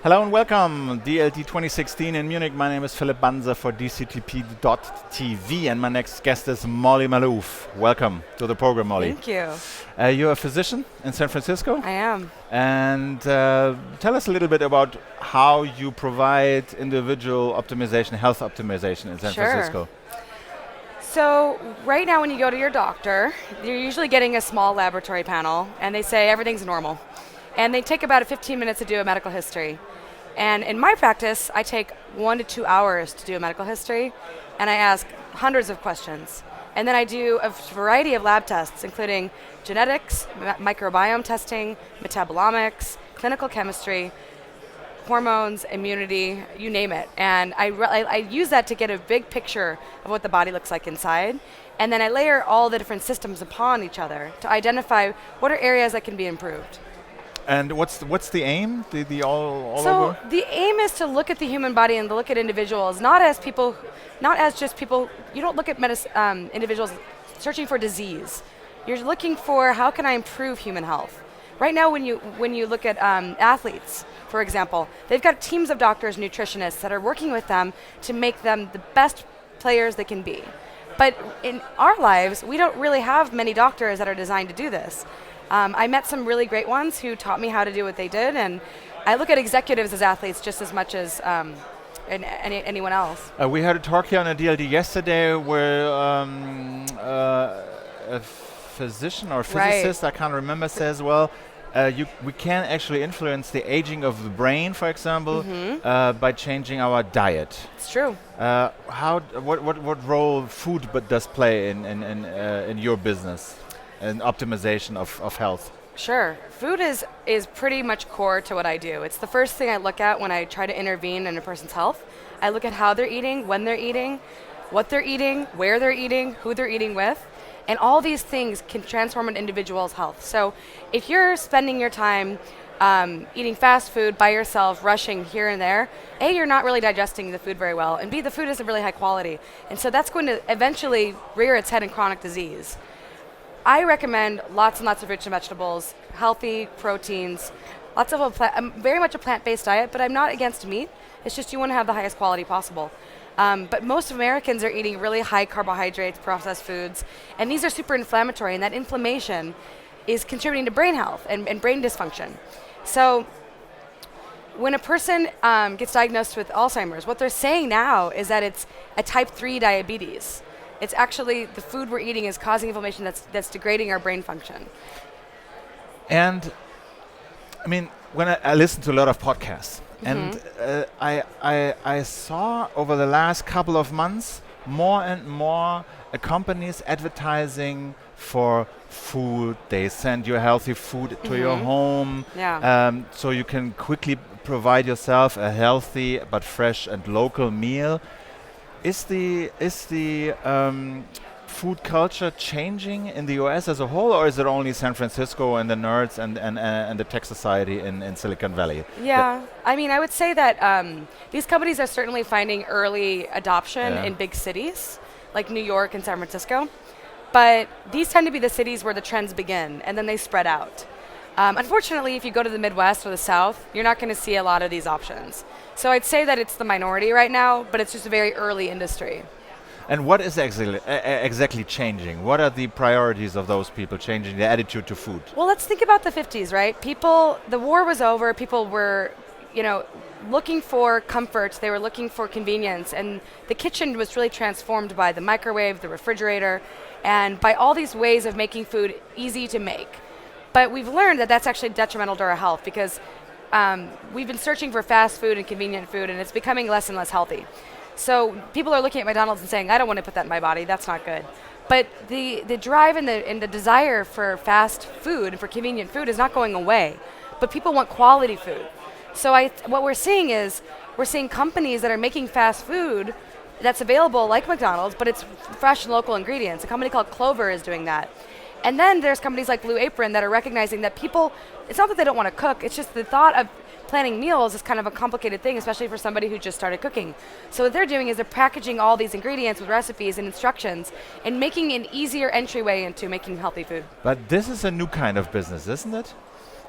Hello and welcome, DLD16 in Munich. My name is Philipp Banzer for DCTP.tv, and my next guest is Molly Maloof. Welcome to the program, Molly. Thank you. You're a physician in San Francisco. I am. And tell us a little bit about how you provide individual optimization, health optimization in San Francisco. So right now when you go to your doctor, you're usually getting a small laboratory panel, and they say everything's normal. And they take about 15 minutes to do a medical history. And in my practice, I take 1 to 2 hours to do a medical history, and I ask hundreds of questions. And then I do a variety of lab tests, including genetics, microbiome testing, metabolomics, clinical chemistry, hormones, immunity, you name it. And I use that to get a big picture of what the body looks like inside. And then I layer all the different systems upon each other to identify what are areas that can be improved. And what's the aim? The all so over? The aim is to look at the human body and to look at individuals, not as just people. You don't look at individuals searching for disease. You're looking for how can I improve human health. Right now, when you look at athletes, for example, they've got teams of doctors, nutritionists that are working with them to make them the best players they can be. But in our lives, we don't really have many doctors that are designed to do this. I met some really great ones who taught me how to do what they did, and I look at executives as athletes just as much as anyone else. We had a talk here on a DLD yesterday where a physician or physicist, I can't remember, says, well, we can actually influence the aging of the brain, for example, by changing our diet. It's true. What role food does play in your business? And optimization of health? Sure. Food is pretty much core to what I do. It's the first thing I look at when I try to intervene in a person's health. I look at how they're eating, when they're eating, what they're eating, where they're eating, who they're eating with, and all these things can transform an individual's health. So if you're spending your time eating fast food by yourself, rushing here and there, A, you're not really digesting the food very well, and B, the food isn't really high quality. And so that's going to eventually rear its head in chronic disease. I recommend lots and lots of fruits and vegetables, healthy proteins, lots of I'm very much a plant-based diet, but I'm not against meat. It's just you want to have the highest quality possible. But most Americans are eating really high carbohydrates, processed foods, and these are super inflammatory, and that inflammation is contributing to brain health and brain dysfunction. So when a person gets diagnosed with Alzheimer's, what they're saying now is that it's a type 3 diabetes. It's actually the food we're eating is causing inflammation that's degrading our brain function. And I mean, when I listen to a lot of podcasts, and I saw over the last couple of months more and more companies advertising for food. They send you healthy food to your home, so you can quickly provide yourself a healthy but fresh and local meal. Is the food culture changing in the US as a whole, or is it only San Francisco and the nerds and the tech society in Silicon Valley? Yeah, I mean, I would say that these companies are certainly finding early adoption in big cities like New York and San Francisco, but these tend to be the cities where the trends begin and then they spread out. Unfortunately, if you go to the Midwest or the South, you're not going to see a lot of these options. So I'd say that it's the minority right now, but it's just a very early industry. And what is exactly changing? What are the priorities of those people changing their attitude to food? Well, let's think about the 50s, right? The war was over. People were, looking for comfort. They were looking for convenience. And the kitchen was really transformed by the microwave, the refrigerator, and by all these ways of making food easy to make. But we've learned that that's actually detrimental to our health because we've been searching for fast food and convenient food, and it's becoming less and less healthy. So people are looking at McDonald's and saying, I don't want to put that in my body, that's not good. But the drive and the desire for fast food and for convenient food is not going away, but people want quality food. So what we're seeing is, we're seeing companies that are making fast food that's available like McDonald's, but it's fresh and local ingredients. A company called Clover is doing that. And then there's companies like Blue Apron that are recognizing that people, it's not that they don't want to cook, it's just the thought of planning meals is kind of a complicated thing, especially for somebody who just started cooking. So what they're doing is they're packaging all these ingredients with recipes and instructions and making an easier entryway into making healthy food. But this is a new kind of business, isn't it?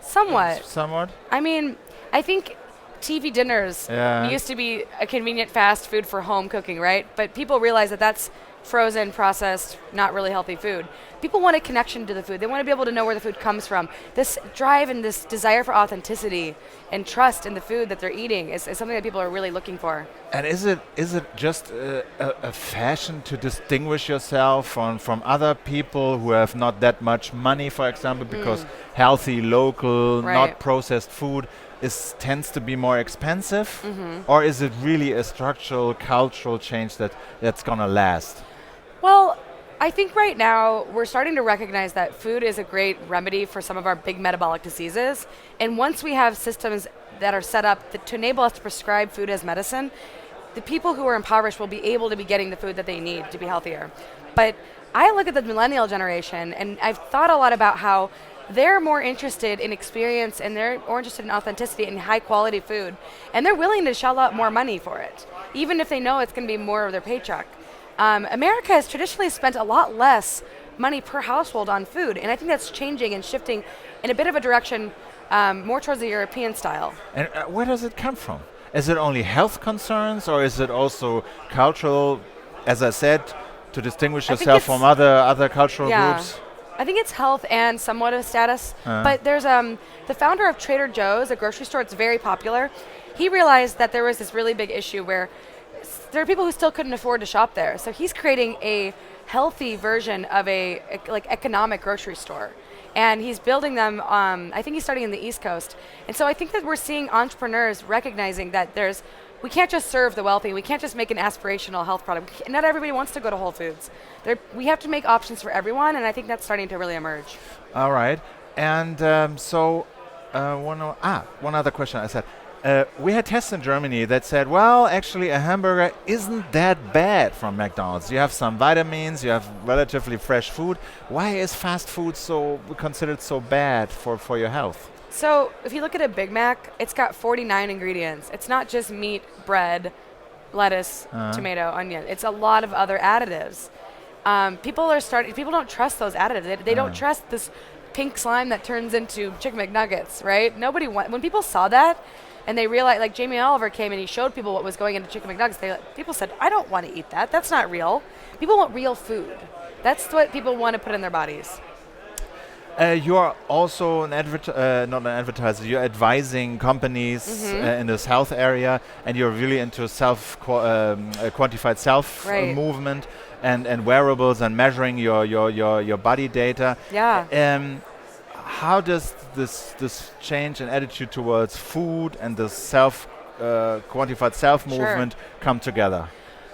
Somewhat. Somewhat? I mean, I think TV dinners Yeah. used to be a convenient fast food for home cooking, right? But people realize that that's frozen, processed, not really healthy food. People want a connection to the food. They want to be able to know where the food comes from. This drive and this desire for authenticity and trust in the food that they're eating is something that people are really looking for. And is it just a fashion to distinguish yourself from other people who have not that much money, for example, because healthy, local, Right. not processed food tends to be more expensive? Or is it really a structural, cultural change that's gonna last? Well, I think right now we're starting to recognize that food is a great remedy for some of our big metabolic diseases. And once we have systems that are set up to enable us to prescribe food as medicine, the people who are impoverished will be able to be getting the food that they need to be healthier. But I look at the millennial generation, and I've thought a lot about how they're more interested in experience and they're more interested in authenticity and high quality food. And they're willing to shell out more money for it, even if they know it's going to be more of their paycheck. America has traditionally spent a lot less money per household on food, and I think that's changing and shifting in a bit of a direction more towards the European style. And where does it come from? Is it only health concerns, or is it also cultural, as I said, to distinguish I think yourself from other cultural Yeah. groups? I think it's health and somewhat of status. But there's the founder of Trader Joe's, a grocery store that's very popular. He realized that there was this really big issue where there are people who still couldn't afford to shop there. So he's creating a healthy version of a like economic grocery store. And he's building them, I think he's starting in the East Coast. And so I think that we're seeing entrepreneurs recognizing that we can't just serve the wealthy. We can't just make an aspirational health product. Not everybody wants to go to Whole Foods. We have to make options for everyone, and I think that's starting to really emerge. All right. And one other question I said. We had tests in Germany that said, well, actually a hamburger isn't that bad from McDonald's. You have some vitamins, you have relatively fresh food. Why is fast food considered so bad for your health? So if you look at a Big Mac, it's got 49 ingredients. It's not just meat, bread, lettuce, tomato, onion. It's a lot of other additives. People don't trust those additives. They don't trust this pink slime that turns into Chicken McNuggets, right? When people saw that, and they realized, like Jamie Oliver came and he showed people what was going into Chicken McNuggets. People said, I don't want to eat that. That's not real. People want real food. That's what people want to put in their bodies. You are also not an advertiser. You're advising companies in this health area, and you're really into quantified self movement and wearables and measuring your body data. Yeah. How does this change in attitude towards food and the quantified self movement come together?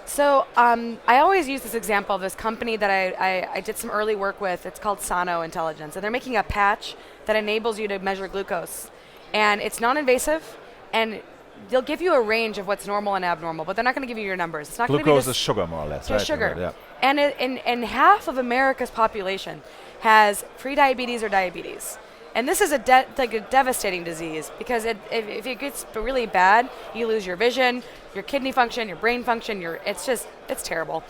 So I always use this example of this company that I did some early work with. It's called Sano Intelligence, and they're making a patch that enables you to measure glucose. And it's non-invasive, and they'll give you a range of what's normal and abnormal, but they're not going to give you your numbers. It's not going to be glucose is sugar, more or less, right? Sugar. Yeah. And half of America's population has prediabetes or diabetes. And this is a devastating disease because if it gets really bad, you lose your vision, your kidney function, your brain function. It's terrible.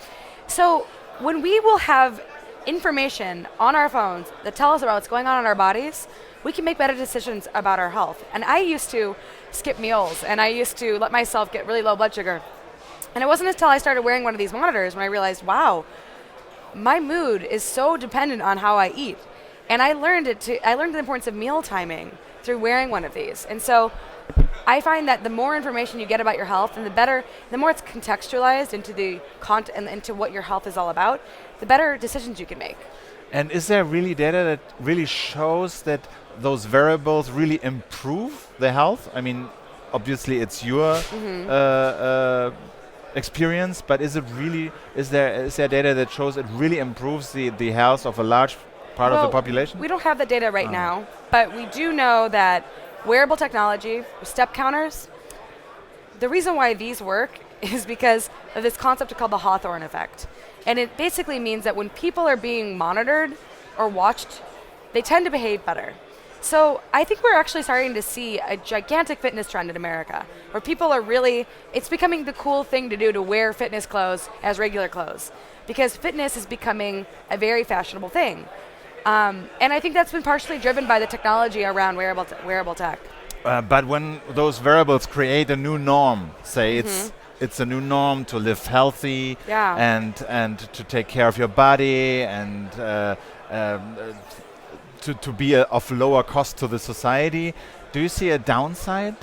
So when we will have information on our phones that tell us about what's going on in our bodies, we can make better decisions about our health. And I used to skip meals, and I used to let myself get really low blood sugar. And it wasn't until I started wearing one of these monitors when I realized, wow, my mood is so dependent on how I eat. And I learned the importance of meal timing through wearing one of these. And so I find that the more information you get about your health, and the more it's contextualized into what your health is all about, the better decisions you can make. And is there really data that really shows that those variables really improve the health? I mean, obviously it's your experience, but is there data that shows it really improves the health of a large part of the population? We don't have the data right now, but we do know that wearable technology, step counters, the reason why these work is because of this concept called the Hawthorne Effect. And it basically means that when people are being monitored or watched, they tend to behave better. So I think we're actually starting to see a gigantic fitness trend in America, where people are it's becoming the cool thing to do to wear fitness clothes as regular clothes, because fitness is becoming a very fashionable thing. And I think that's been partially driven by the technology around wearable tech. But when those variables create a new norm, say it's a new norm to live healthy Yeah. and to take care of your body and to be of lower cost to the society. Do you see a downside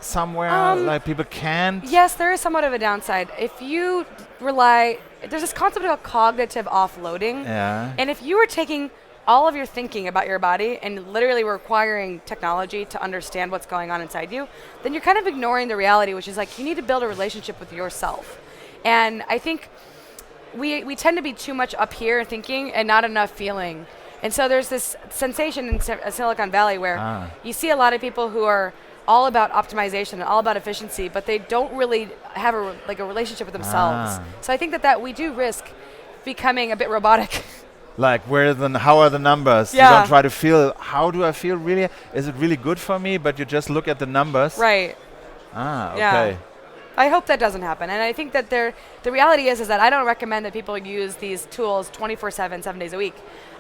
somewhere? Like people can't? Yes, there is somewhat of a downside. If you rely, there's this concept of cognitive offloading. Yeah. And if you were taking all of your thinking about your body and literally requiring technology to understand what's going on inside you, then you're kind of ignoring the reality, which is like you need to build a relationship with yourself. And I think we tend to be too much up here thinking and not enough feeling. And so there's this sensation in Silicon Valley where you see a lot of people who are all about optimization and all about efficiency, but they don't really have a relationship with themselves. So I think that we do risk becoming a bit robotic. Like how are the numbers? Yeah. You don't try to feel, how do I feel really? Is it really good for me? But you just look at the numbers. Right. Okay. Yeah. I hope that doesn't happen. And I think that the reality is that I don't recommend that people use these tools 24/7, 7 days a week.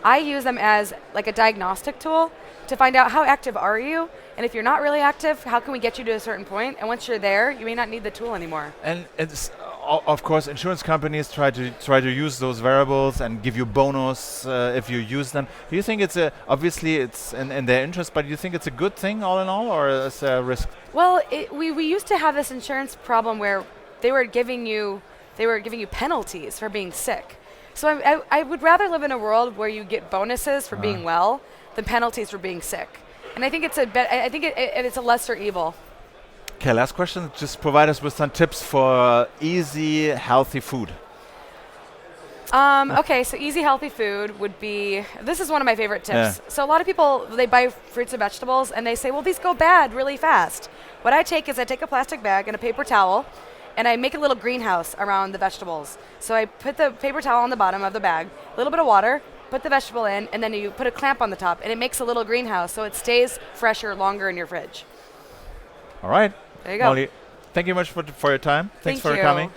I use them as like a diagnostic tool to find out how active are you, and if you're not really active, how can we get you to a certain point? And once you're there, you may not need the tool anymore. And it's of course insurance companies try to use those variables and give you bonus if you use them. Do you think obviously it's in their interest, but do you think it's a good thing all in all, or is there a risk? Well, we used to have this insurance problem where they were giving you penalties for being sick. So I would rather live in a world where you get bonuses for being well than penalties for being sick. And I think it's a lesser evil. Okay, last question. Just provide us with some tips for easy, healthy food. Okay, so easy, healthy food would be, this is one of my favorite tips. So a lot of people, they buy fruits and vegetables and they say, well, these go bad really fast. What I take a plastic bag and a paper towel and I make a little greenhouse around the vegetables. So I put the paper towel on the bottom of the bag, a little bit of water, put the vegetable in, and then you put a clamp on the top and it makes a little greenhouse so it stays fresher longer in your fridge. All right. There you go. Molly, thank you much for your time. Thanks for coming.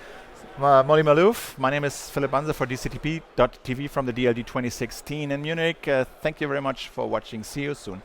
Molly Maloof. My name is Philipp Banse for DCTP.tv from the DLD16 in Munich. Thank you very much for watching. See you soon.